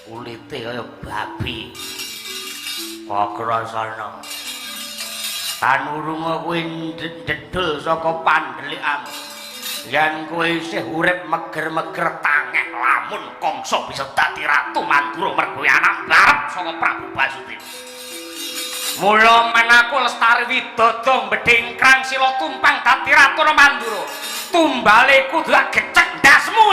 kulite kaya babi. Kok krasana. Tanurunga kuwi ndedel saka pandhelikam. Yen kowe isih urip meger-meger tangeh lamun kangsa bisa dadi ratu Mandura mergo anak barep saka Prabu Basudewa. Mula menaku Lestari Widodo mbedhingkrang sila tumpang dadi ratu Mandura. Tumbale kudu gecek ndasmu.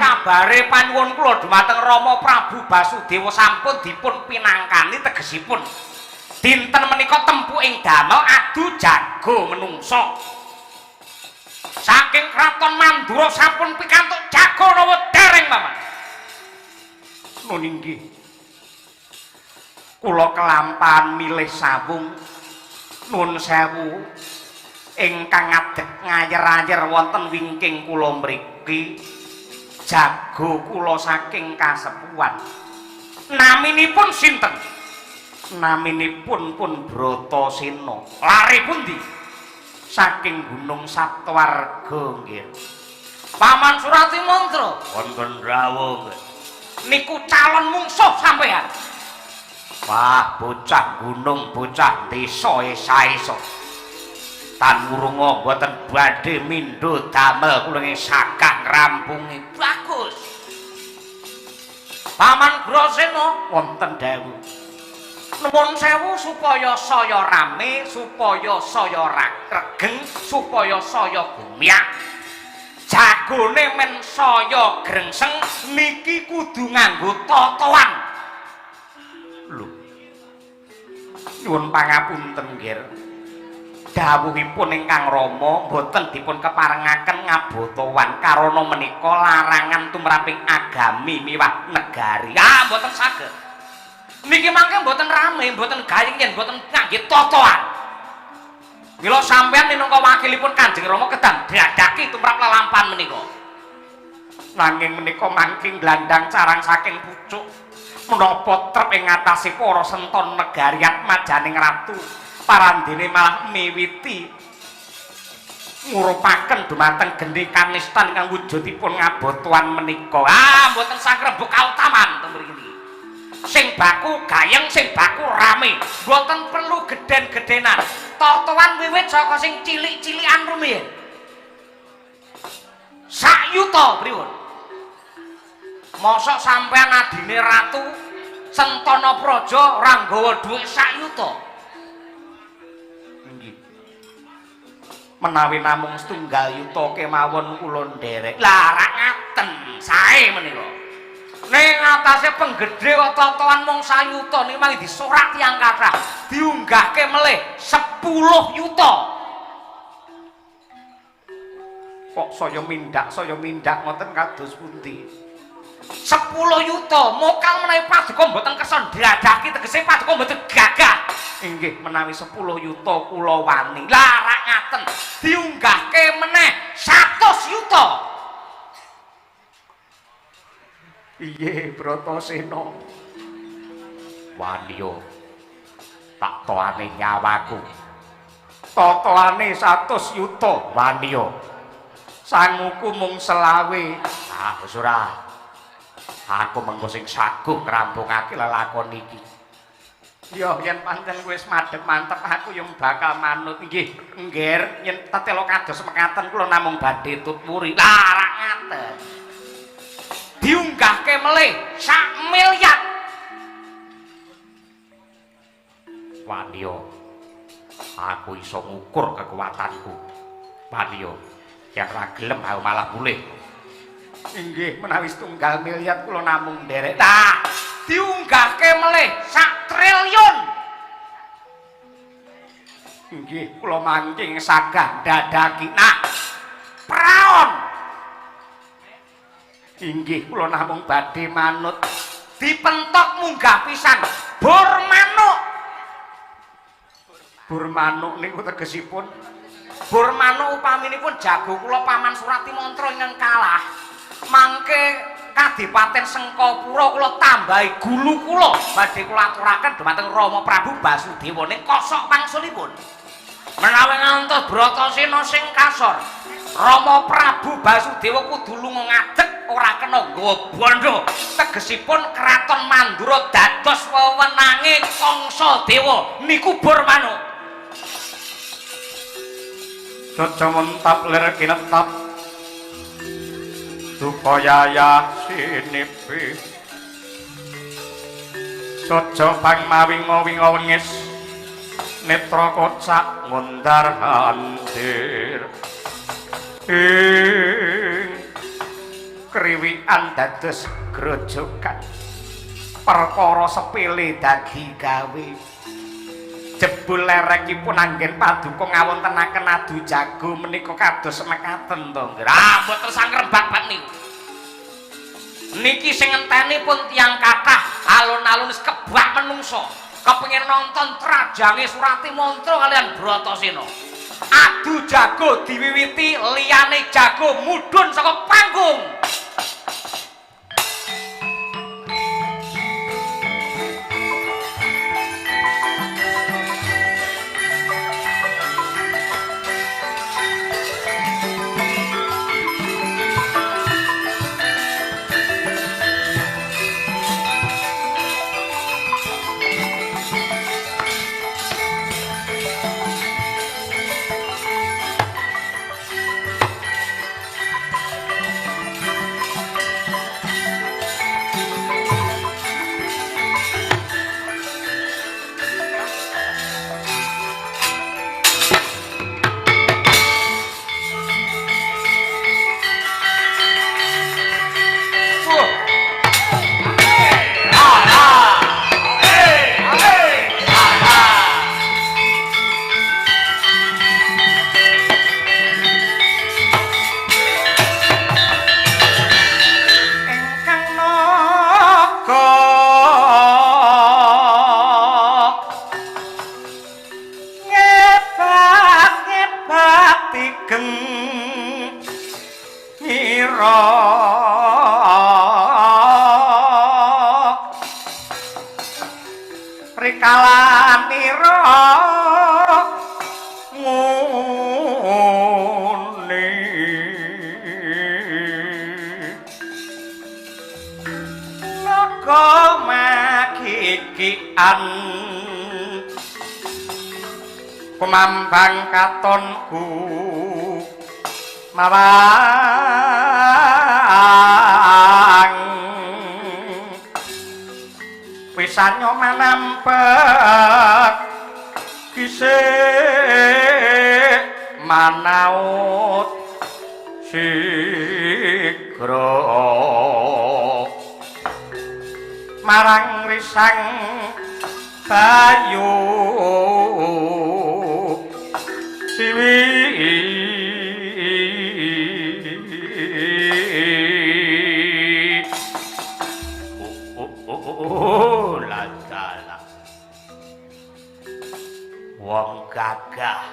Kabare panuwun kula dhumateng Rama Prabu Basudewa sampun dipun pinangkani tegesipun dinten menika tempu ing damel adu jago menungso. Saking kraton Mandura sampun pikantuk jago rawa dereng Paman. Nun inggih. Kula kelampahan milih sawung nun sewu ingkang ngadeg ngayer-ayer wonten wingking kula mriki. Jago kula saking kasepuhan. Naminipun sinten? Naminipun pun Bratasena. Lare pundi? Saking Gunung Saptawarga nggih. Paman Surati Mantra wonten rawuh. Niku calon mungsuh sampean. Wah, bocah gunung, bocah desa esa-esa. Tanurunga boten badhe mindho damel kula ing sakah ngrampungi. Bagus. Paman Grasena wonten dawuh. Nuwun sewu supaya saya rame, supaya saya regeng, supaya saya gumyak. Jagone men saya grengseng niki kudu nganggo totoan. Lho. Nyuwun pangapunten nggih. Dawuhipun ingkang Rama boten dipun keparengaken ngabotowan karana menika larangan tumraping agami miwah negari. Ah, boten saged. Niki mangke boten rame, boten gayeng yen boten ngangge totoan. Mila sampeyan minangka wakilipun Kanjeng Rama kedah diadaki tumrap lelampahan menika. Nanging menika mangking glandang carang saking pucuk menapa trep ing ngatasé para senton negari Atmajaning Ratu. Parandene malah miwiti ngurupaken dumateng gendhe kanistan ingkang wujudipun ngabotoan menika. Ah, mboten sagrebuk kautaman to mriki. Sing baku gayeng, sing baku rame. Mboten perlu geden-gedenan. Totoan wiwit saka sing cilik-cilikan rumiyin. Sak yuta pripun? Mosok sampean adine ratu Sentana Praja ora nggawa dhuwit sak yuta. Menawi namung setunggal yuta kemawon kula nderek. Lah rak ngaten, sae menika. Ning atase penggedhe kok totoan mung sayuta niki mangke disorak tiyang kathah, diunggahke melih 10 yuta. Kok saya mindak ngoten kados pundi? 10 yuta mokal menawi paduka mboten kersa diadaki tegese paduka mboten gagah. Inggih menawi 10 yuta kula wani. Lah rak ngaten diunggahke meneh 100 yuta. Iye Bratasena. Wani yo. Tak toane nyawaku. Totoane 100 yuta wani yo. Sanguku mung 20. Ah wis ora. Aku mengko sing saguh ngrampungake lelakon iki. Ya yen pancen wis madhep mantep aku yo bakal manut. Nggih, ngger yen tetelo kados mekaten kula namung badhe tutmuri. Lah rak ngaten. Diunggahke melih 1 miliar. Waniyo. Aku iso ngukur kekuatanku. Waniyo. yen ora gelem aku malah mulih. Inggih menawi setunggal miliar kula namung nderek. Nah, diunggahke melih 1 triliun. Inggih kula mangking sagah dadaki. Nah, praon. Inggih kula namung badhe manut dipentok munggah pisan bur manuk. Bur manuk niku tegesipun bur manuk upaminipun jago kula Paman Surati Mantra ingkang kalah. Mangke Kadipaten Sengkapura kula tambahi gulu kula badhe kula aturaken dhumateng Rama Prabu Basudewa ning kosok wangsulipun. Menawi ngantos Bratasena sing kasor, Rama Prabu Basudewa kudu lunga ngadeg ora kena nggawa bondo. Tegesipun Kraton Mandura dados wewenange Kangsa Dewa niku bur manuk. Caca mentap lir kinetap supaya sinipi caca pangmawinga-winga wengis netra kocak ngundar handir ing kriwikan dados grojogan perkara sepele dadi gawe jebul lerekipun anggen paduka ngawontenaken adu jago menika kados mekaten to nggih. Ah mboten sangrebak bat niku. Niki sing ngenteni pun tiyang kathah alun-alun wis kebak menungso kepengin nonton trajange Surati Mantra kalian Bratasena. Adu jago diwiwiti liyane jago mudhun saka panggung. Kumambang katonku mawang wisanyo manampek kisih manaut sigra marang risang bayu siwi ladala wong gagah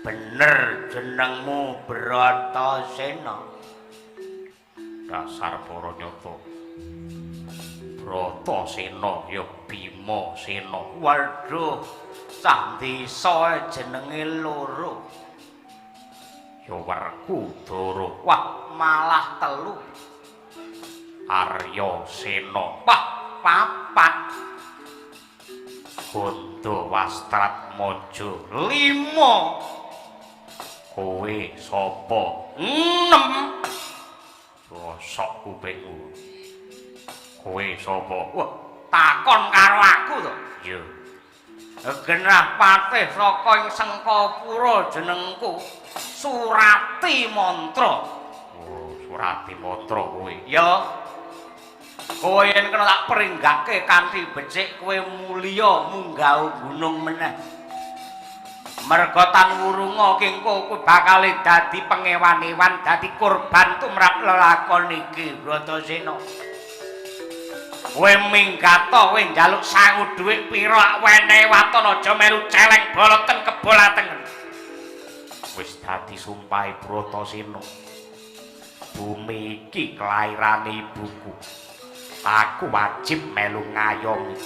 bener jenengmu Bratasena dasar para nyata Bratasena ya Bimasena. Waduh, cah desa jenenge loro. Ya Werkudara. Wah, malah 3. Aryasena. Wah, 4. Gondawastratmaja 5. Kowe sapa? 6. Bosok kupingmu. Kowe sapa? Wah, takon karo aku to. Yo. genah patih saka ing Sengkapura jenengku Surati Mantra. Oh, Surati Mantra kowe. Ya. Kowe yen kena tak peringgake kanthi becik kowe mulya munggah gunung meneh. Merga tan wurunga kengko kowe bakal dadi pengewan-ewan dadi korban tumrap lelakon iki Bratasena. Kowe minggata kowe njaluk sangu dhuwit pira wenehe waton aja melu celeng boloten kebolatengen. Wis dadi sumpahe Bratasena. Bumi iki kelairane ibuku. Aku wajib melu ngayomi.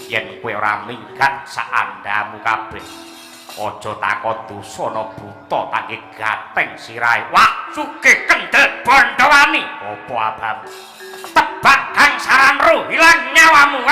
Yen kowe ora minggat saandamu kabeh. Aja takon dosana buta tak gateng sirahe. Wah, sugih kendel Bondowani. Apa abamu? Tebak Kang Saranru hilang nyawamu,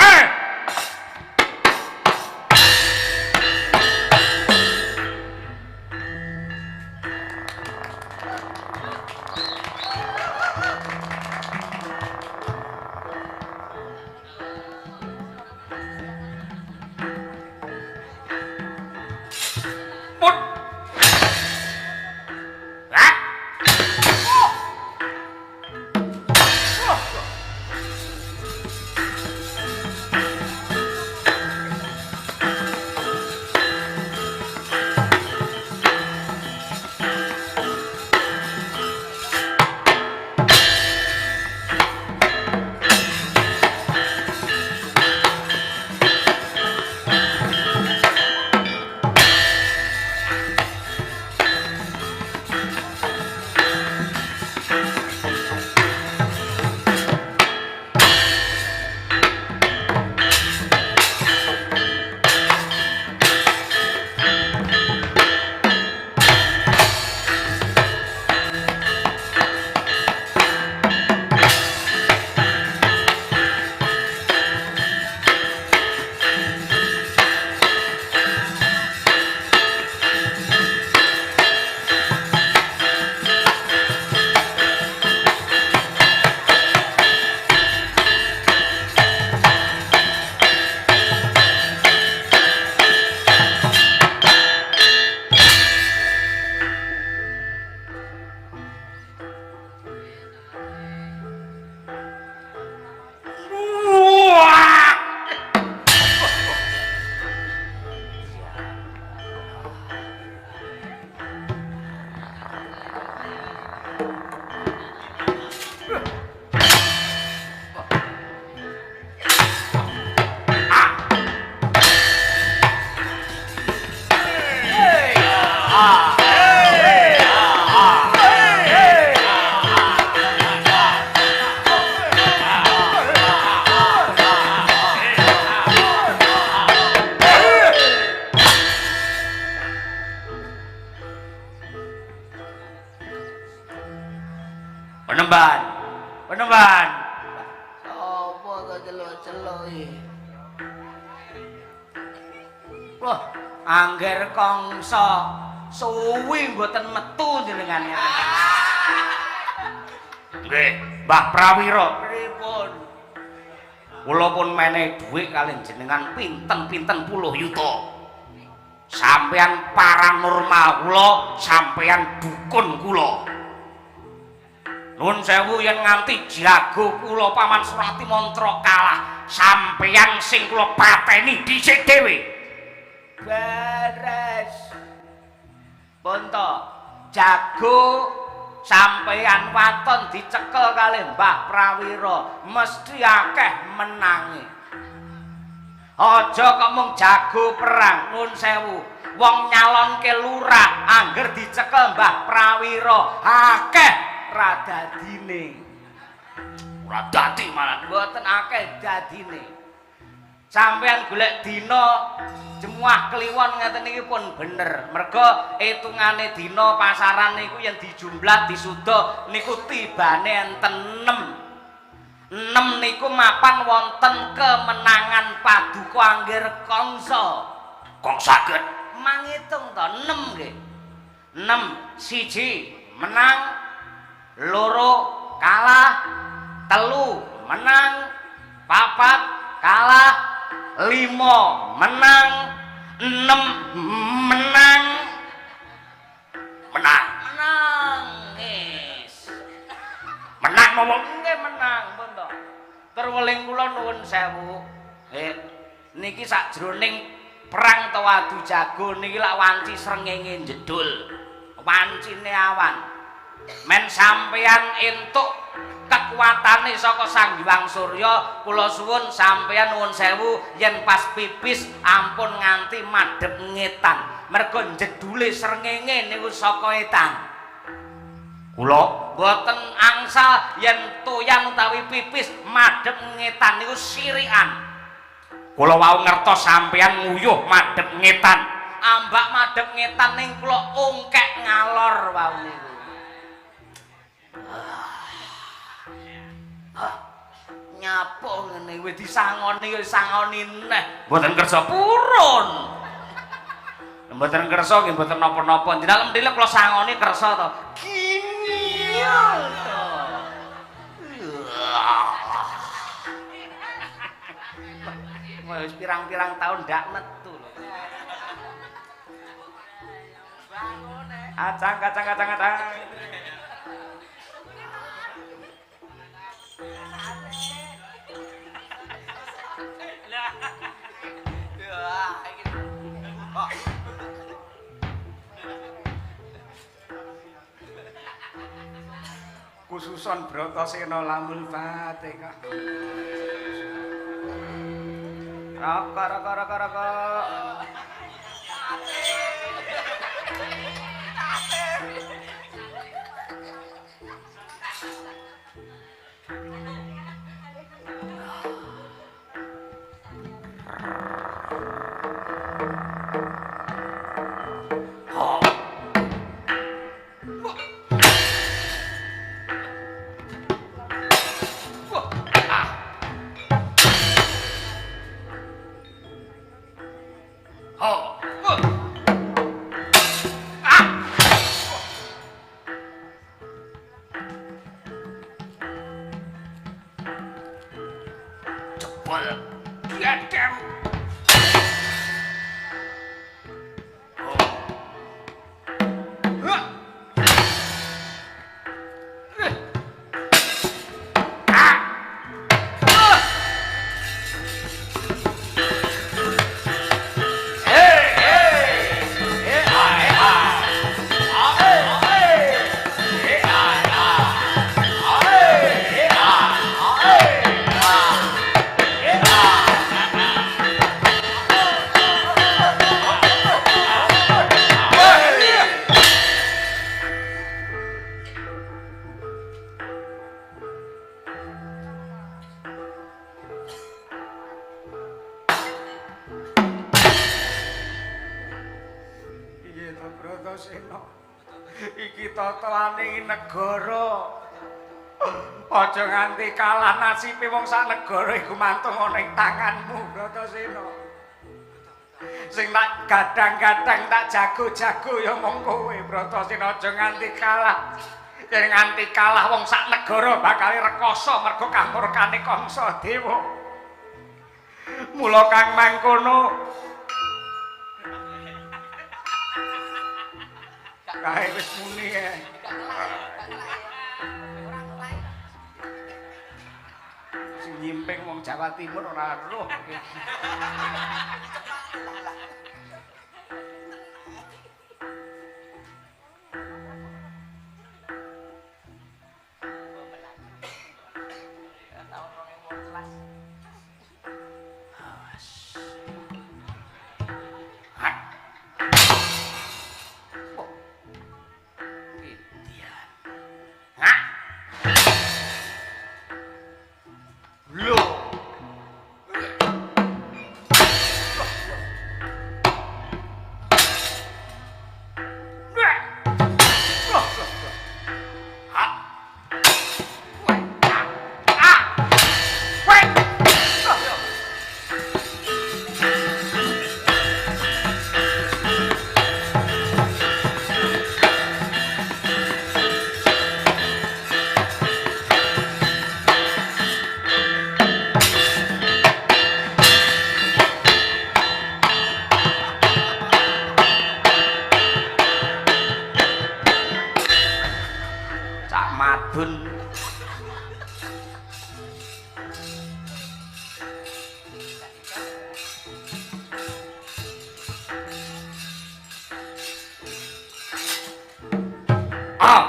Penemban. Apa kok celuk-celuk iki? Wah, angger kongso suwi mboten metu jenengan. Nggih, Mbah Prawira. Pripun? Kula pun menehi dhuwit kalih jenengan pinten-pinten puluh yuta. Sampeyan paranormal kula, sampeyan dukun kula. Nuwun sewu yen nganti jago kula Paman Surati Mantra kalah, sampeyan sing kula pateni dhisik dhewe. Beres. Bonto, jago sampeyan waton dicekel kalih Mbah Prawira, mesti akeh menangi. Aja kok mung jago perang, nuwun sewu. Wong nyalonke lurah angger dicekel Mbah Prawira, akeh radadine. Ora dadi malah mboten akeh dadine. Sampeyan golek dina jemuah kliwon ngeten iki pun bener. Merga hitungane dina pasaran niku yen dijumlah disuda niku tibane enten 6. 6 niku mapan wonten kemenangan paduka angger kongso. Kok saged mangitung to 6 nggih. 6 siji menang, loro kalah, telu menang, papat kalah, 5 menang 6 menang menang menang ngomong nggih menang pun to terweling kula nuwun sewu niki sakjroning perang tawadu jago niki lak wanci srengenge jedul wancine awan men sampeyan entuk kekuatane saka Sang Hyang Surya kula suwun sampeyan nuwun sewu yen pas pipis ampun nganti madhep ngetan mergo jedule srengenge niku saka etan kula boten angsal yen toyan utawi pipis madhep ngetan niku sirikan kula wau ngertos sampeyan nguyuh madhep ngetan ambak madhep ngetan ning kula ungkek ngalor wau niku nyapo ngene wis disangoni sangoni neh mboten kersa purun mboten kersa nggih mboten napa-napa jenengan mendile kula sangoni kersa to gini wis pirang-pirang tahun ndak metu lho acang khususon Bratasena lamul Fatihah raka Bratasena iki tataning negara aja nganti kalah nasibe wong sak negara iku mantung ana ing tanganmu Bratasena sing tak gadang-gadang tak jago-jago ya mung kowe Bratasena aja nganti kalah yen nganti kalah wong sak negara bakal rekoso mergo kamurkane Kangsa Dewa mula kang mangkono kae wis muni sing nyimping wong Jawa Timur ora roh sabun. Oh.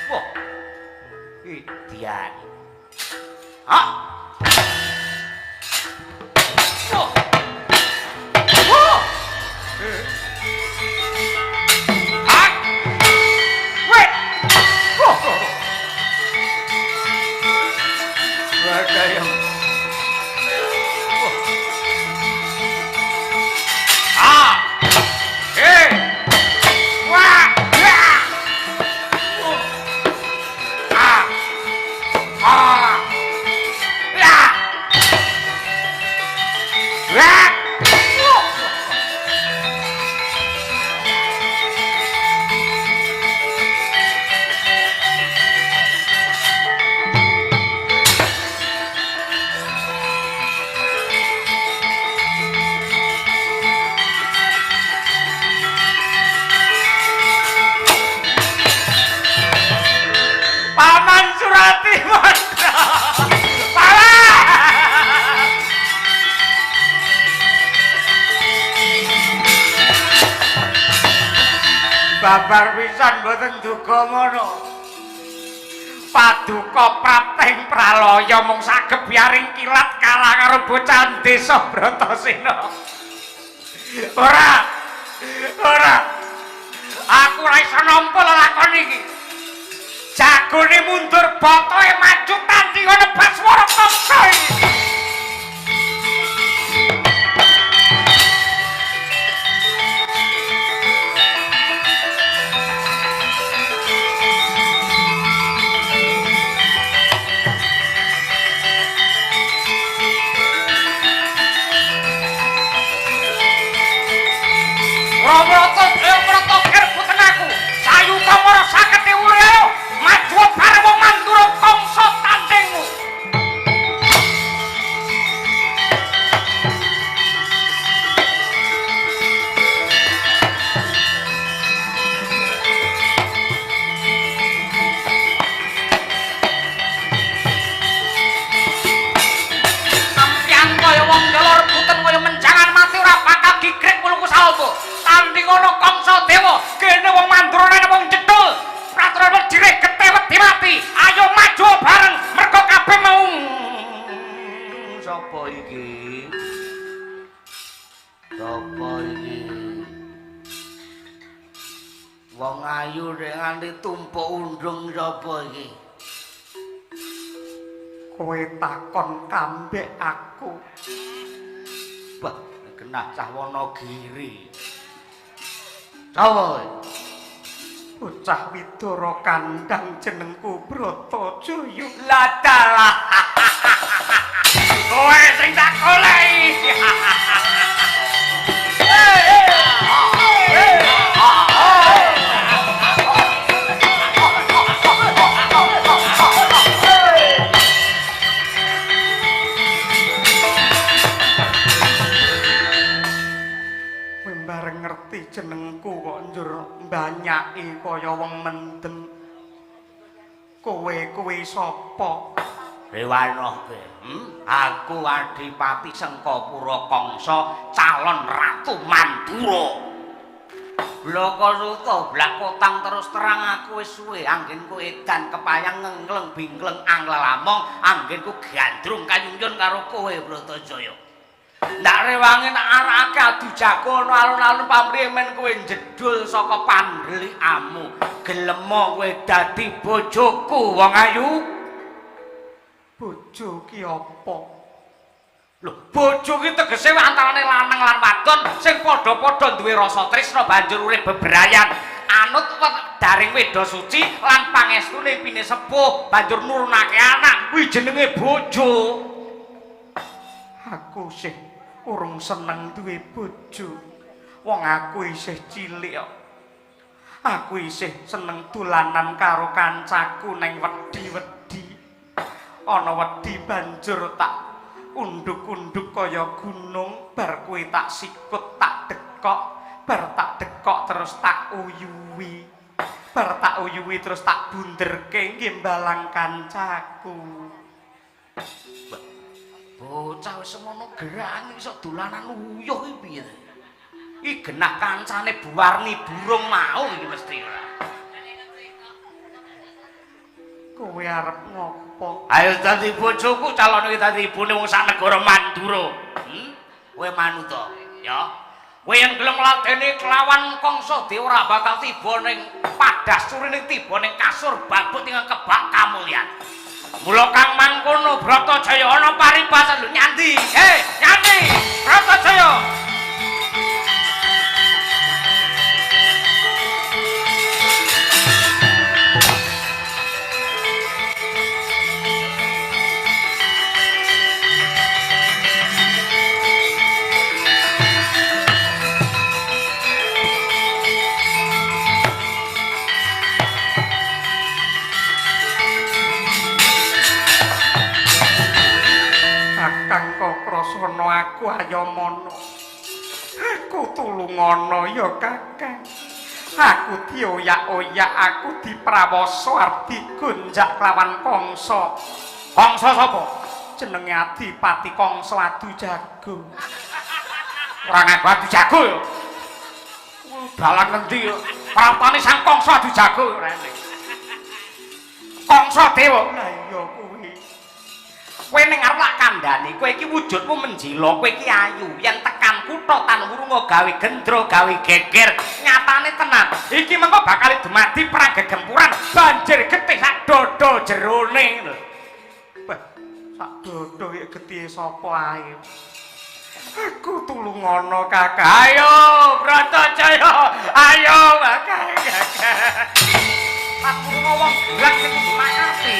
Wah. Idian. Ah. Wah. Wah. Ah. Wait. Wah. Ada yang Paman Surati Manda. Paman. Babar pisan mboten duga ngono. Paduka prapteng pralaya mung saged biaring kilat kalah karo bocah desa Bratasena. Ora. Aku ora iso nampa lakon iki. Jagone mundur botohe maju tandinga nebas swara kangsa iki. Romoto Broto Kirputen aku sayuta mara sakete urip maju bareng wong mandura kangsa tandingmu. Sampeyan kaya wong jala rebutan kaya menjangan mati ora bakal gigrek mulungku salpo. Tanding ana kangsa dewa, kene wong mandura wong cethul. Pratrana direh getih wedi mati. Ayo maju bareng mergo kabeh mau. Sapa iki? Sapa iki? Wong ayu nek nganti tumpuk undung sapa iki? Kowe takon kambek aku. Bah, genah cah Wonogiri. Sapa? Bocah Widara kandhang jenengku Bratajaya. Lah dalah. Kowe sing tak goleki. Bareng ngerti jenengku kok njur mbanyaki kaya wong mendem. Kowe sapa? Dewana kowe. Aku Adipati Sengkapura Kangsa, calon Ratu Mandura. Blaka suta blak kotang terus terang aku wis suwe anggenku edan kepayang ngengleng bingkleng anglelamong anggenku gandrung kanyunyun karo kowe Bratajaya. Ndak rewangi nak arakake adu jago ana alun-alun pamrih men kowe jedul saka pandhelikamu. Gelem kowe dadi bojoku wong ayu. Bojo ki apa? Lho, bojo ki tegese antarane lanang lan wadon sing padha-padha duwe rasa tresna banjur urip bebrayan. Anut daring weda suci lan pangestune pine sepuh banjur nurunake anak kuwi jenenge bojo. Aku sih urung seneng duwe bojo. Wong aku isih cilik kok. Aku isih seneng dolanan karo kancaku neng wedi-wedi. Ana wedi banjur tak unduk-unduk kaya gunung bar kuwi tak sikut tak dekok bar tak dekok terus tak uyuwi. Bar tak uyuwi terus tak bunderke nggih mbalang kancaku. Bocah wis semono gerane iso dolanan uyuh iki piye? Iki genah kancane Buwarni burung mau iki mesti. Kowe arep ngopo? Ayo dadi bojoku calon iki dadi ibune wong sak negara Mandura. Kowe manut to, ya. Kowe yen gelem ladeni kelawan Kangsa Dewa ora bakal tiba ning Padasuri ning tiba ning kasur babut ing kebak kamulyan. Mula kang mangkono Bratajaya ana paribasan lho nyandi. Nyandi, Bratajaya. Krasana aku ayamana. Aku tulungana ya Kakang. Aku dioyak-oyak, aku diprawasa arep digonjak lawan Kangsa. Kangsa sapa? Jenenge Adipati Kangsa Adujago. Ora ngaku Adujago ya. Dalan ngendi ya? Prapane Sang Kangsa Adujago rene. Kangsa Dewa. Lah iya kuwi. Kowe ning arep lak kandhane, kowe iki wujudmu menjila, kowe iki ayu. Yen tekan kutha Tanurunga gawe gendro, gawe geger, nyatane tenan. Iki mengko bakal dumadi perang gegempuran, banjir getih sak dodo jerone lho. Wah, sak dodo iki getih sapa ae. Aku tulungana Kakang. Ayo, Bratajaya. Ayo, Kakang. Tanurunga wong gerak sing kudu makarti.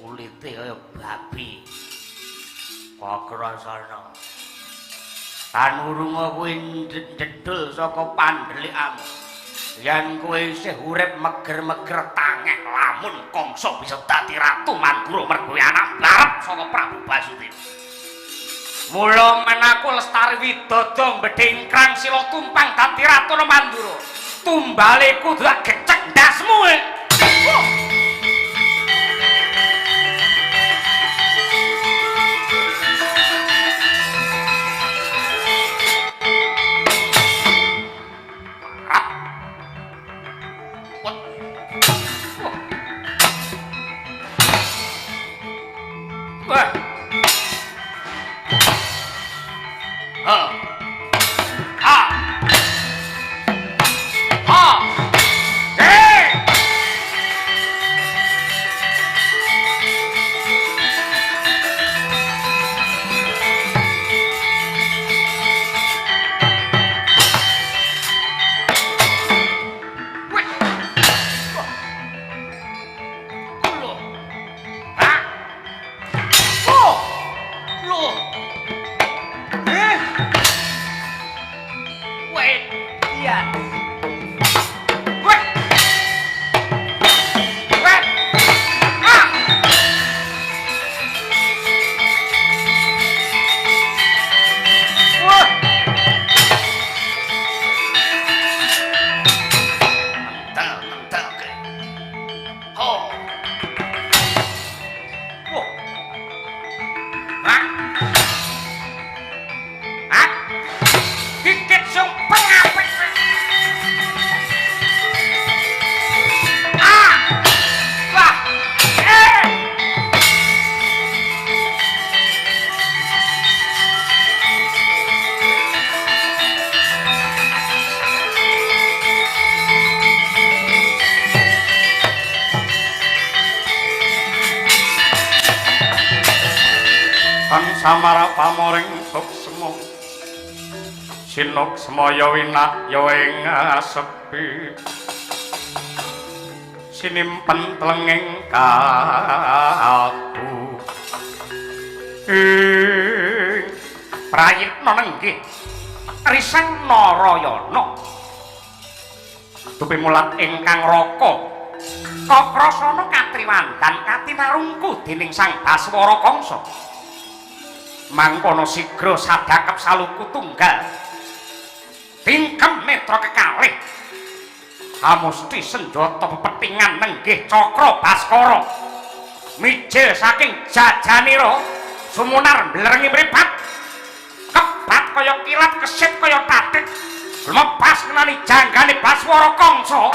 Kulite kaya babi. Kagrasana. Tanurunga kuwi ndedel saka pandhelikmu. Yen kowe isih urip meger-meger tangeh lamun Kangsa bisa dadi ratu Mandura mergo anak mlarep saka Prabu Basudewa. Mula menaku Lestari Widodong bedhingkrang sila tumpang dadi ratu Mandura. Tumbale kudu gecek ndasmu. Samara pamoring suksma sinuk semaya winaya ing sepi sinimpen tlenging kalbu Prayitna nenggih Risang Narayana tumimulat ingkang raka kaprasana katriwandan katinarungku dening Sang Baswara Kangsa mangkono sigra sadhakep saluku tunggal tingkem netra kekalih hamusti senjata pepetingan nenggih cakra baskara mijil saking jajanira sumunar mblerengi mripat kebat kaya kilat kesit kaya tatik lepas ngenani janggane Baswara Kangsa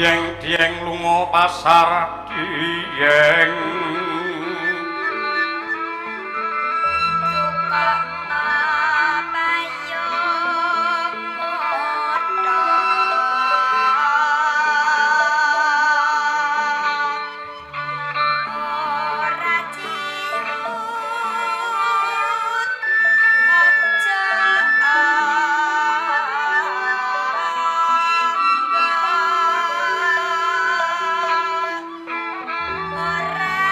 dieng-dieng lunga pasar dieng Ora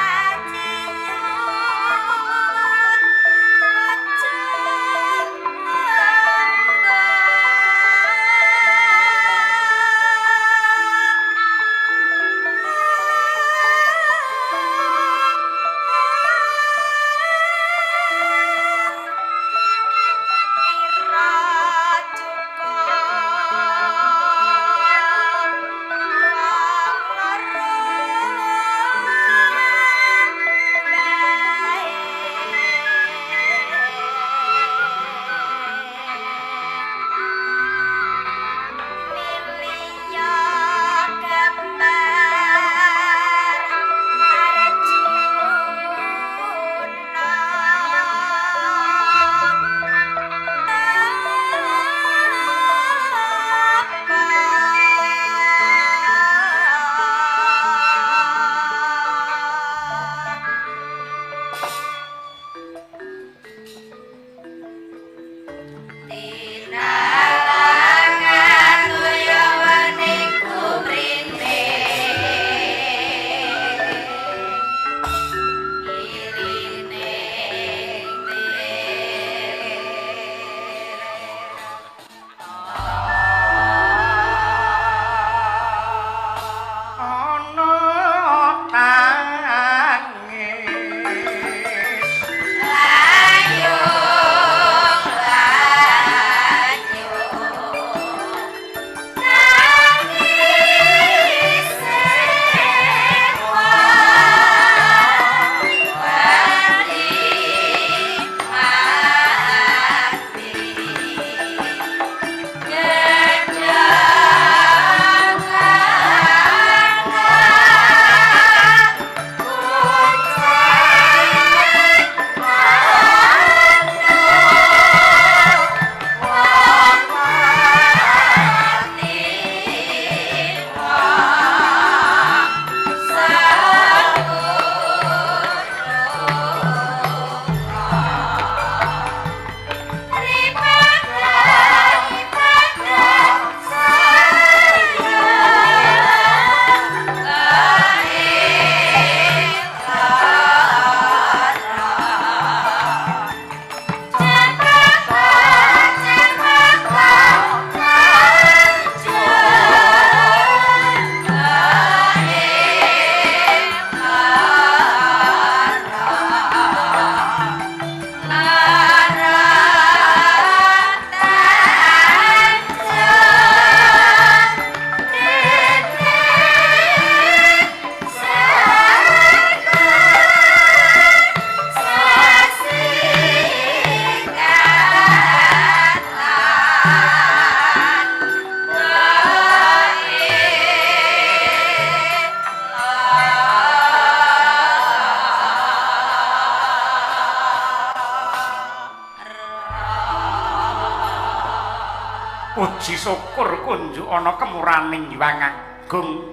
Puji syukur kunjuk ana kemuraning Hyang Agung.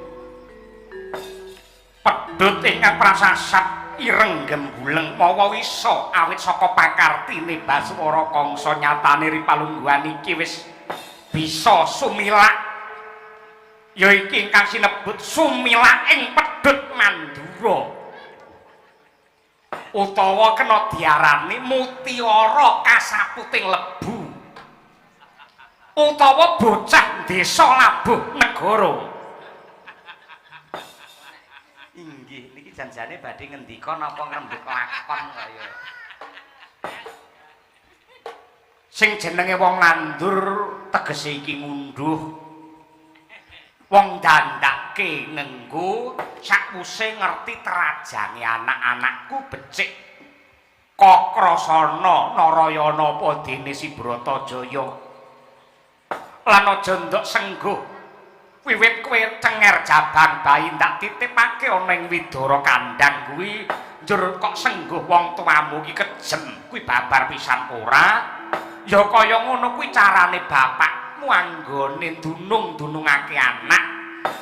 Pedhut ingkang prasasat ireng gembuleng mawa wisa awit saka pakartine Baswara Kangsa nyatane ripalungguhan iki wis bisa sumilak. Ya iki ingkang sinebut sumilak ing Pedhut Mandura. Utawa kena diarani mutiara kasaputing lebu. Utawa bocah desa labuh negara. Inggih niki janjane badhe ngendika napa ngrembug lakon kaya. Sing jenenge wong nandur tegese iki ngunduh. Wong dandake ngenggo sakwuse ngerti terajange anak-anakku becik Kakrasana Narayana apa dene si Bratajaya. Lan aja ndok sengguh wiwit kowe cenger jabang bayi ndak titipake ana ing widara kandhang kuwi njur kok sengguh wong tuamu iki kejem kuwi babar pisan ora ya kaya ngono kuwi carane bapakmu anggone dunung-dunungake anak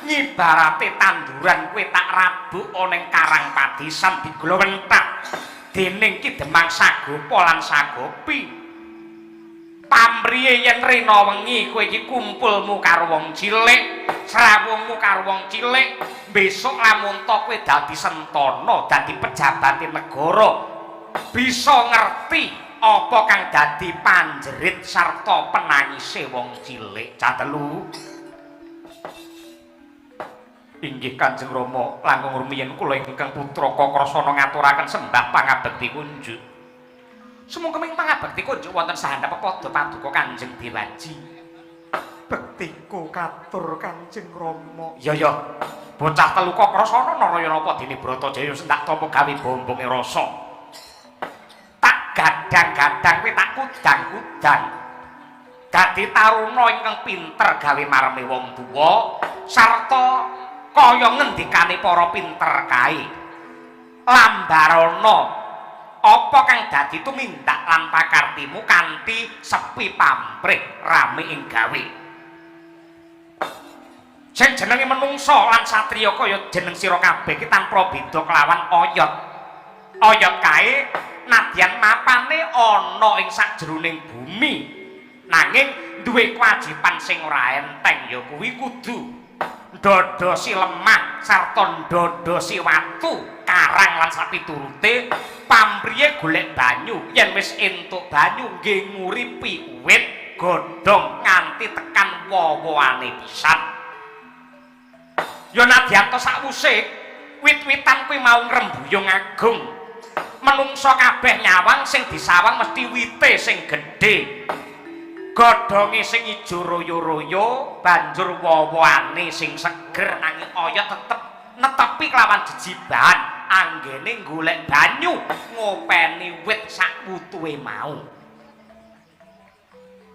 nyibarate tanduran kowe tak rabuk ana ing karang padisan diglowentak dening Ki Demang Sagopa lan Sagopi. Pamriye yen rena wengi kowe iki kumpulmu karo wong cilik, srawungmu karo wong cilik, besok lamun to kowe dadi sentana, dadi pejabate negara, bisa ngerti apa kang dadi panjerit sarta penangise wong cilik. Catelu. Inggih Kanjeng Rama, langkung rumiyin kula ingkang putra Kakrasana ngaturaken sembah pangabekti kunjuk. Sumangga pangabekti kunjuk wonten sahandhap padha paduka Kanjeng Dewaji. Bektiku katur Kanjeng Rama. Ya bocah telu Kakrasana Narayana apa dene Bratajaya sendak tampa gawe bombonge rasa. Tak gadang-gadang kowe tak kudang-kudang. Dadi taruna ingkang pinter gawe mareme wong tuwa sarta kaya ngendikane para pinter kae. Lambarana apa kang dadi tumindak lan pakartimu kanthi sepi pamrih rame ing gawe. Sing jenenge menungsa lan satriya kaya jeneng sira kabeh iki tanpa beda kelawan oyot. Oyot kae nadyan mapane ana ing sajroning bumi nanging duwe kewajiban sing ora enteng ya kuwi kudu ndodosi lemah sarta ndodosi watu karang lan sapiturute pamriye golek banyu yen wis entuk banyu nggih nguripi wit godhong nganti tekan wowoane pisan. Ya nadyan to sakwuse wit-witan kuwi mau ngrembuyung agung menungsa kabeh nyawang sing disawang mesti wite sing gedhe. Godhonge sing ijo royo-royo banjur wowoane sing seger nanging oyot tetep netepi kelawan jejiban anggene golek banyu ngopeni wit sak wutuhe mau.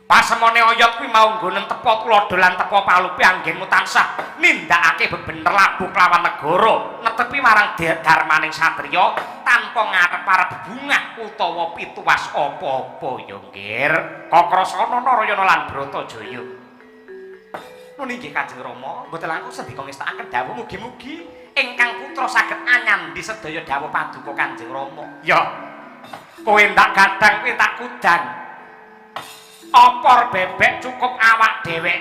Pasemone oyot kuwi mau nggonen tepa tuladha lan tepa palupi anggenmu tansah nindakake bebener labuh kelawan negara netepi marang darmaning satriya tanpa ngarep-arep bungah utawa pituwas apa-apa ya nggir. Kakrasana Narayana lan Bratajaya. Nun inggih Kanjeng Rama, mboten langkung sendika ngestakaken dawuh mugi-mugi ingkang putra saged anyandi sedaya dawuh paduka Kanjeng Rama. Ya. Kowe ndak gadang kowe tak kudang. Opor bebek cukup awak dhewek.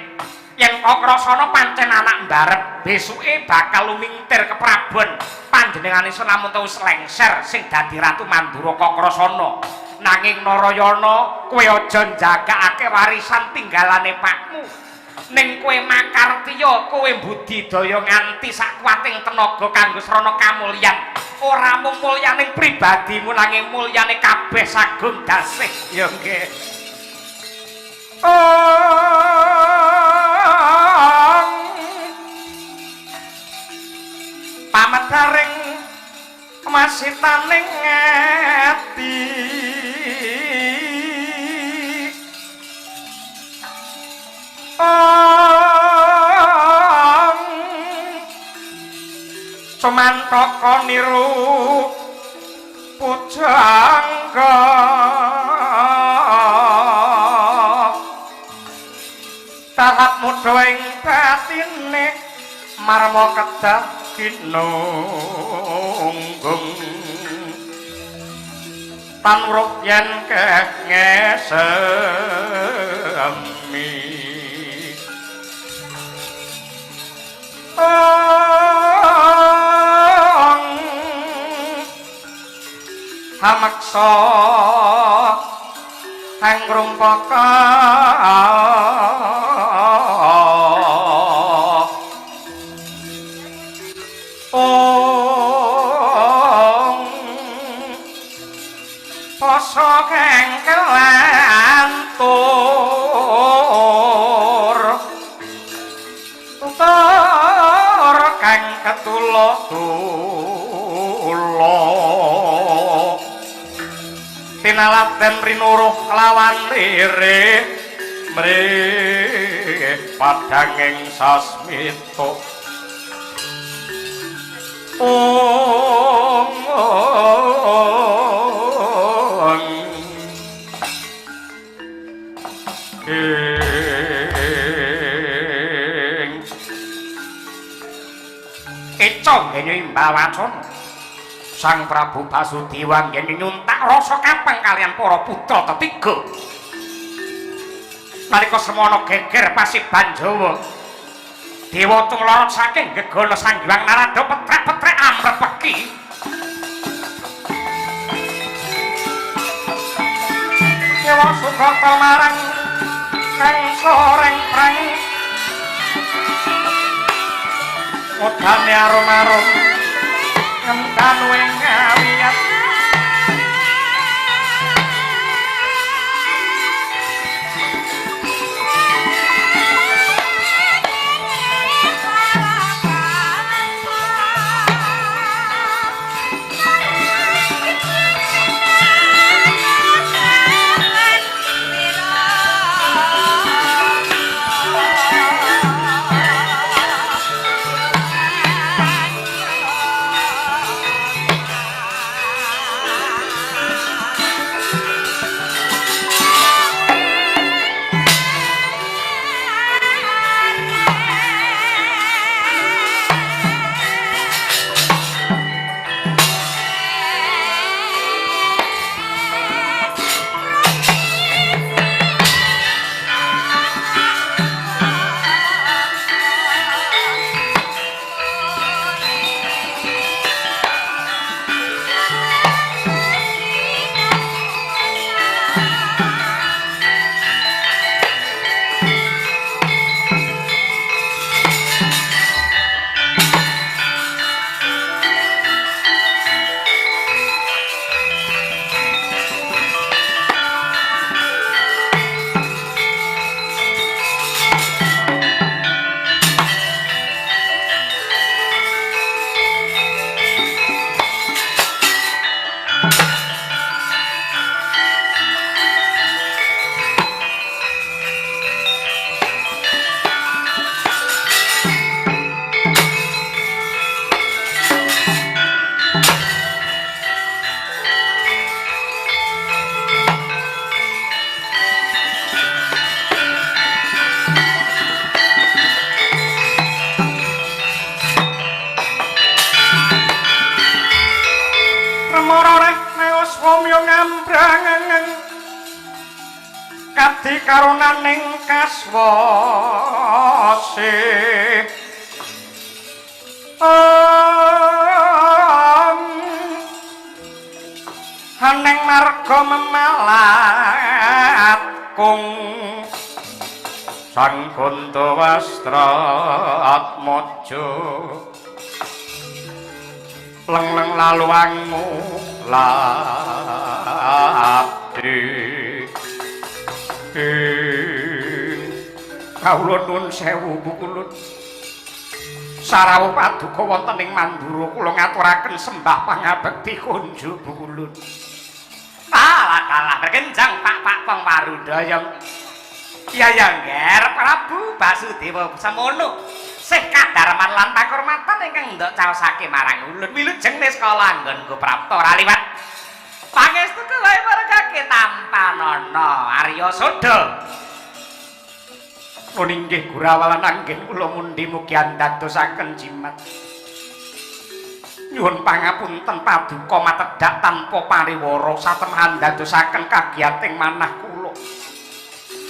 Yen Kakrasana pancen anak mbarep, besuke bakal lumingtir ke Prabon. Panjenengane sampun wis lengser sing dadi Ratu Mandura Kakrasana. Nanging Narayana, kowe aja njagakake warisan tinggalane pakmu. Ning kowe makartiya, kowe budidaya nganti sakuwating tenaga kanggo srana kamulyan. Ora mung mulyaning pribadimu nanging mulyane kabeh sagung dasih. Ya nggih. Pametaring masitaning ati Sumantaka niru pujangga muda ing batine marma kedah kinunggung tanrup yen ngesemi hamaksa hang rumpaka poso kang kelantur tutur kang ketulok-tulok tinalaten rinuruh lawan lirih mrih padhanging sasmita Eco ngene mbawacon Sang Prabu Basudewa ngene nyuntak rasa kapeng kalian para putra ketiga nalika semana geger Pasiban Jawa Dewa Tunglarot saking gegana Sang Hyang Narada petrek-petrek amrepeki Dewa Sugata marang kang soreng-preng Udane arum-arum ngentan wing ngawiyat Kadi karunaning kaswase haneng marga memalat kung sang Gandawastra Atmaja leng-leng laluangmu labdi kawula nuwun sewu Bukulun sarawuh paduka wonten ing Mandura kula ngaturaken sembah pangabekti kunjuk Bukulun kalah kenjang Pak Pangwarudaya ya ngger Prabu Basudewa semono sih kadarman lan pakurmatan ingkang ndok caosake marang ulun wilujeng niskala anggonku prapta raliwat pangestu kuwi margake tanpa nana Arya Soda Mun inggih Gurawalan anggen kula mundi mugi andadosaken jimat. Nyuwun pangapunten paduka matedhak tanpa pariwara saten andadosaken kagiyating manah kula.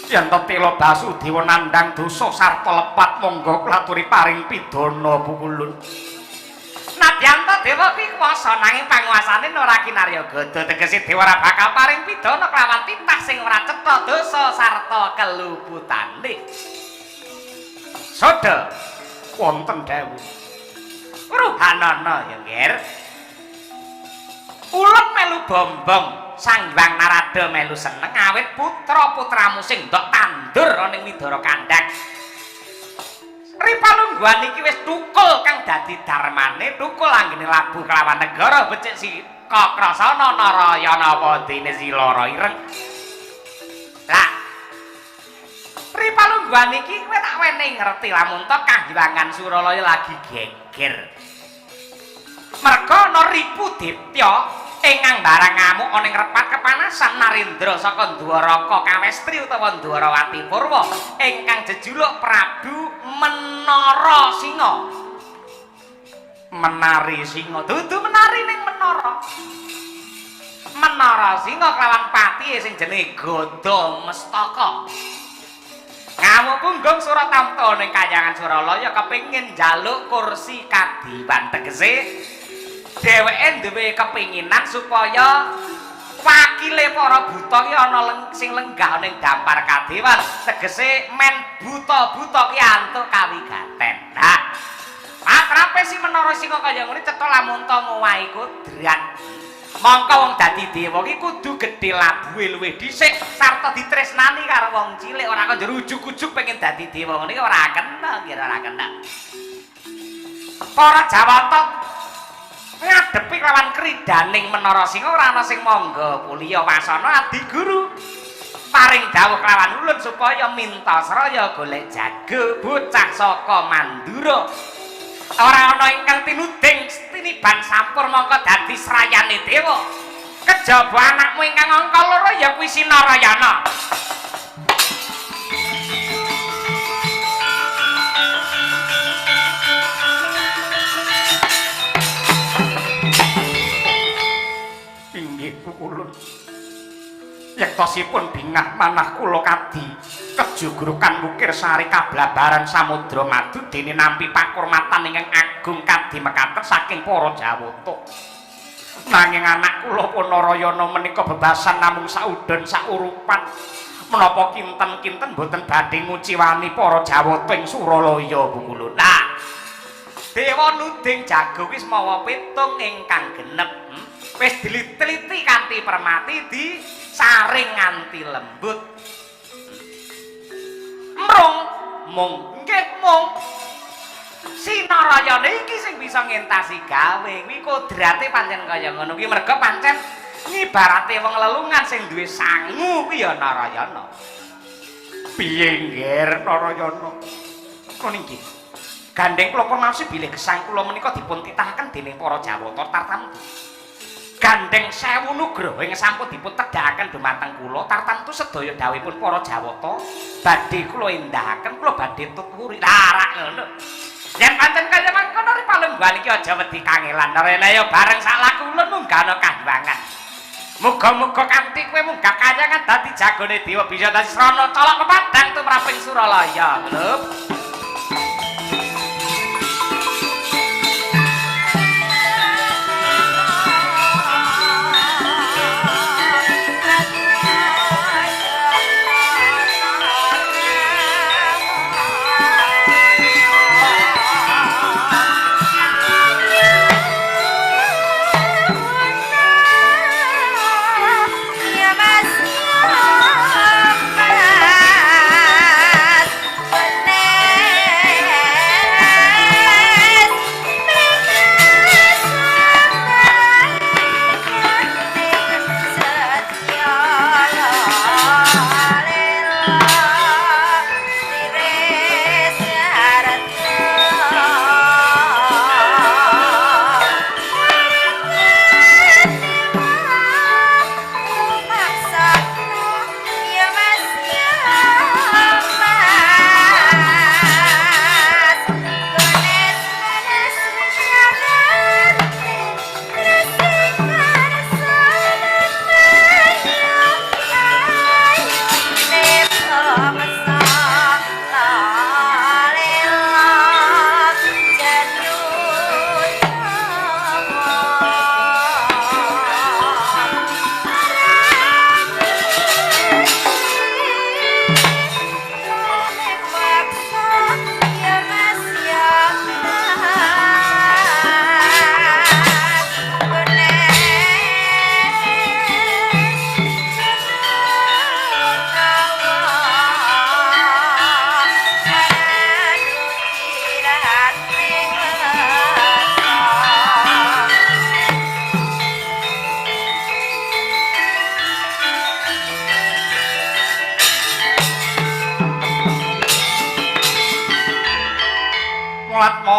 Yen Tela Basudewa nandhang dosa sarta lepat monggo klaturi paring pidana pukulun. Nadyanta dewa kuwi kuwasa nanging panguwasane ora kinarya gada tegese dewa ora bakal paring pidana kelawan titah sing ora cetha dosa sarta keluputane. Sada wonten dawuh. Ruhanana ya nggir. Ulun melu bombong, Sang Hyang Narada melu seneng awit putra-putramu sing ndok tandur ning Widara Kandhang. Ripalungguhan iki wis tukul kang dadi darmane, tukul anggene labuh kelawan negara becik si Kakrasana Narayana wadene Silara ireng. Lah Ripalungguhan iki kowe tak wenehi ngerti lamun to Kahyangan Suralaya lagi geger. Merga ana Ripu Diptya ingkang barang ngamuk ana ing repat kepanasan Narendra saka Dwaraka Kawestri utawa Dwarawati Purwa ingkang jejuluk Prabu Menara Singa. Menari Singa dudu menari ning menara. Menara Singa kelawan patihe sing jenenge Gada Mestaka. Ngamuk punggung Suratamta ning Kahyangan Suralaya kepengin njaluk kursi kadiwan tegese dheweke duwe kepinginan supaya wakile para buta ki ana sing lenggah ning dampar kadewan tegese men buta-buta ki antuk kawigaten. Nah, atrape si Menara Singa kaya ngene cetha lamun to ngowahi kodrat. Mangka wong dadi dewa ki kudu gedhe labuhe luwih dhisik sarta ditresnani karo wong cilik ora kok njero ujug-ujug pengen dadi dewa ngene ora kena kira ora kena. Para Jawata ngadepi lawan kridaning Menara Singa ora ana sing mangga Pulya Wasana adi guru paring dawuh kelawan ulun supaya Mintasraya golek jago bocah saka Mandura ora ana ingkang tinuding tiniban sampur mangka dadi srayane dewa kejaba anakmu ingkang angka loro ya kuwi Sinarayana. Ulun yektosipun bingah manah kula kadi kejugrukan Wukir Sari kablabaran Samudra Madu dene nampi pakurmatan ingkang agung kadi mekaten saking para Jawata. Nanging anak kula Punarayana menika bebasan namung saudon saurupan menapa kinten-kinten boten badhe nguciwani para Jawata ing Suralaya Bukulun. Nah, dewa nuding jago wis mawa pitung ingkang genep. Wis diliteliti kanthi permati disaring nganti lembut. Mung nggih mung Sinarayana iki sing bisa ngentasi gawe kuwi kodrate pancen kaya ngono kuwi merga pancen ngibarate wong lelungan sing duwe sangu kuwi ya Narayana. Piye nggih Narayana? Kon iki gandeng kula purnasi bilih gesang kula menika dipun titahaken dening para Jawata tartamtu. Gandeng 1000 nugraha ing sampun dipun tedhakaken dumateng kula tartamtu sedaya dawuhipun para Jawata badhe kula endahaken kula badhe tuturi larak ngono. Yen pancen kaya mangkono Ripalungguhan iki aja wedi kangelan rene ya bareng sak laku ulun munggahna kahyangan. Muga-muga kanthi kowe munggah kahyangan dadi jagone dewa bisa dadi srana colok pepadang tumraping Suralaya. Lho. Mas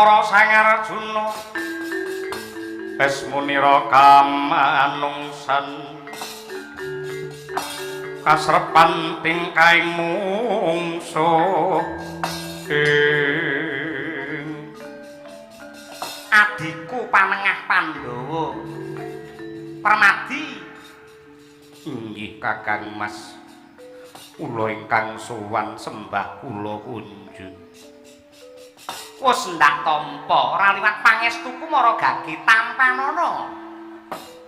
para Sang Arjuna wis munira kamanungsan kasrepan tingkaing mungsuh adiku panengah Pandhawa Permadi inggih Kakang Mas kula ingkang sowan sembah kula kunjung wis ndak tampa ora liwat pangestuku mara gage tampanana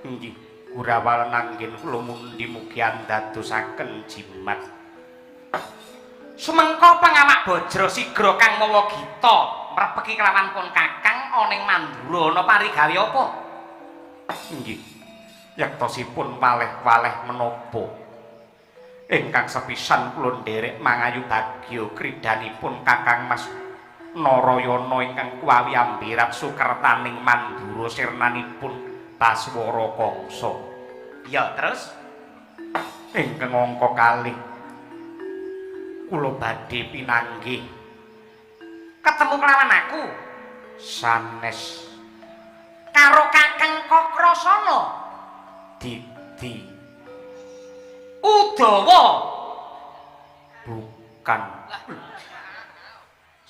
inggih Gurawal nanggen kula mundi mugi andadosaken jimat sumengko pangawak Bajra Sigra kang mawa gita mrepeki kelawan pun Kakang ana ing Mandura ana parigawe apa inggih yektosipun waleh-waleh menapa ingkang sepisan kula nderek mangayu bagya kridanipun Kakang Mas Narayana ingkang kuwawi ambirat sukertaning Mandura sirnanipun Baswara Kangsa. Ya terus ingkang angka kalih kula badhe pinanggih ketemu kelawan aku sanes karo Kakang Kakrasana Didi Udawa bukan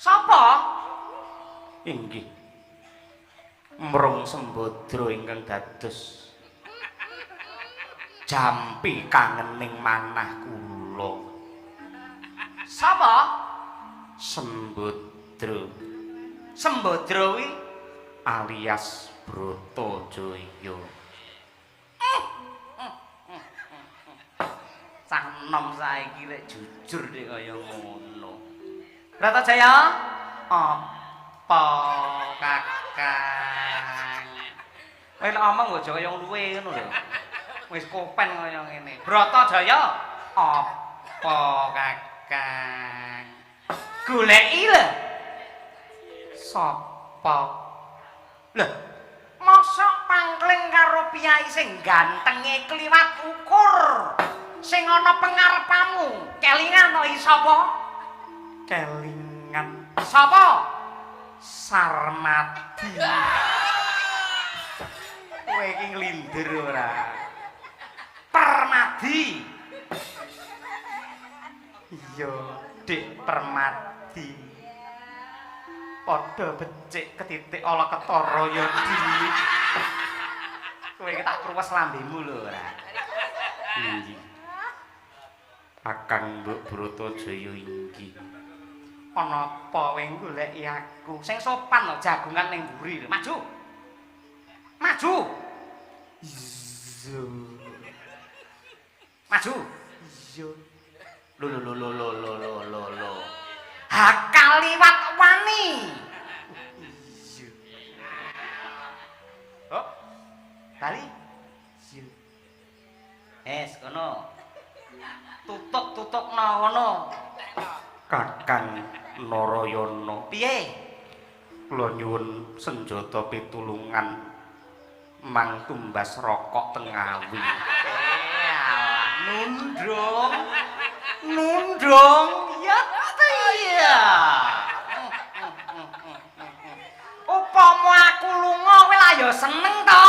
sapa inggih Mrung Sembadra ingkang dados jampi kangening manah kula sapa Sembadra Sembadra kuwi alias Bratajaya cah enom saiki lek jujur nek kaya ngono Bratajaya apa Kakang kowe lek omong aja kaya luwe ngono lho wis kopen kaya ngene Bratajaya apa Kakang goleki lho sapa lho mosok pangkling karo piyai sing gantenge kliwat ukur sing ana pengarepamu kelingan to sapa kelingan sapa Sarmadi kowe iki nglindir ora Permadi iya Dik Permadi padha becik ketitik ala ketara ya Di kowe iki tak kruwes lambemu lho ora inggih Kakang Mbok Bratajaya inggih ana apa kowe goleki aku sing sopan lho jagungan ning mburi lho maju maju iya maju iya lho hakal liwat wani iya oh bali iya kono tutuk-tutukno ngono Kakang Narayana piye kula nyuwun senjata pitulungan mangtumbas rokok tengawi nundung ya iya upama aku lunga kowe lah ya seneng to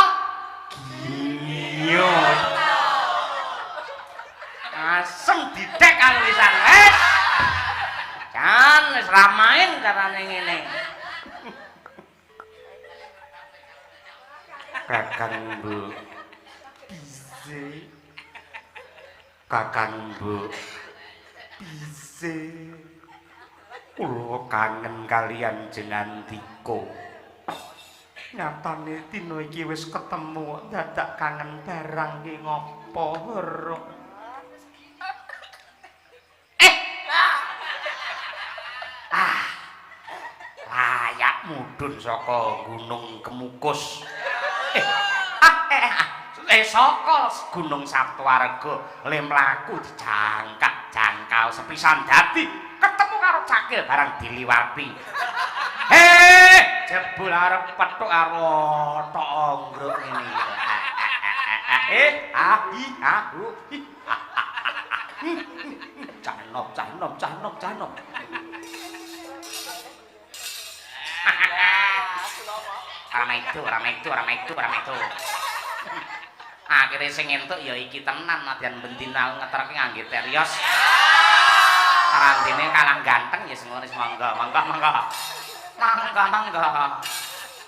iya asem didek karo wisan kan wis ra main carane ngene Kakang Mbok Bise Kakang Mbok Bise kula kangen kalian Jenandika nyatane dina iki wis ketemu dadak kangen barang ki ngopo ora layak mudhun saka Gunung Kemukus saka Gunung Saptawarga le mlaku dijangkak-jangkau sepisan dadi ketemu karo cakil barang diliwati jebul arep petuk karo tok anggruk ngene cah enom ora metu. Akhire sing entuk ya iki tenan nadyan bendina ngeterke ngangge terios. Randene kalang ganteng ya sing ngono mangga.